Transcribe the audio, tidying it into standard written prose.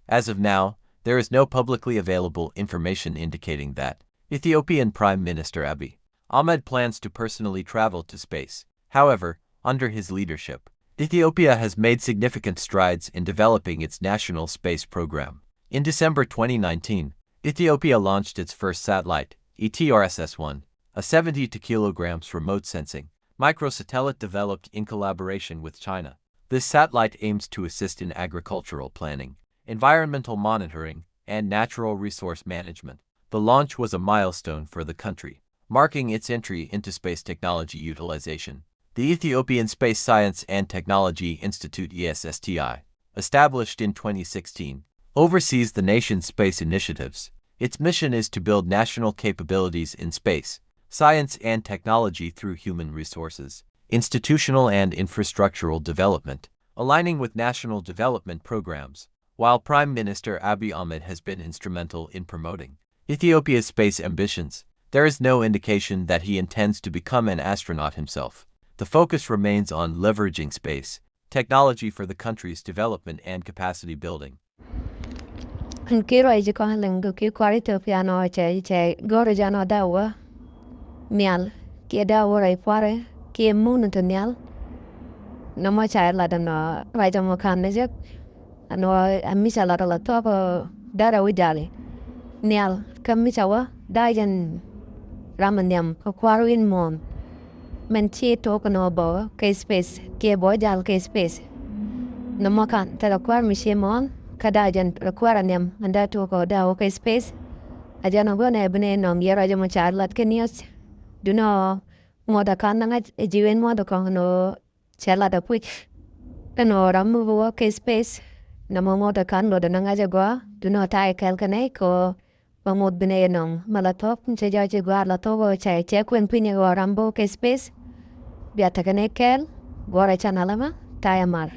As of now, there is no publicly available information indicating that Ethiopian Prime Minister Abiy Ahmed plans to personally travel to space. However, under his leadership, Ethiopia has made significant strides in developing its national space program. In December 2019, Ethiopia launched its first satellite, ETRSS-1, a 72 kilograms remote sensing microsatellite developed in collaboration with China. This satellite aims to assist in agricultural planning, environmental monitoring, and natural resource management. The launch was a milestone for the country, marking its entry into space technology utilization. The Ethiopian Space Science and Technology Institute (ESSTI), established in 2016, oversees the nation's space initiatives. Its mission is to build national capabilities in space, science and technology through human resources, institutional and infrastructural development, aligning with national development programs. While Prime Minister Abiy Ahmed has been instrumental in promoting Ethiopia's space ambitions, there is no indication that he intends to become an astronaut himself. The focus remains on leveraging space technology for the country's development and capacity building. Kiro ai ko halang ki kwari Ethiopia no che gore jano dawa mial ki dawa rai pare ki mun to nyal no mo cha la dan no rai jamo kan ne jek no amisa la la to dara widali nyal kamisa wa dajan ramanyam ko kwarin mom men chi to ko no bo ke space ke bo jal ke space no mo kan ta kwar mi she mon kadajan requiranium anda to ko da ke space ajano gone bne no yera jamo charlat ke nios duno moda kan nga jiwen moda ko no charlat da puch no ramu wo ke space na mo moda kan lo da nga jagwa duno tai kel kane ko mod bne no malatop che jaje gwa la to go che kwen pinya go rambo ke space biata kane kel gore chanalama tayamar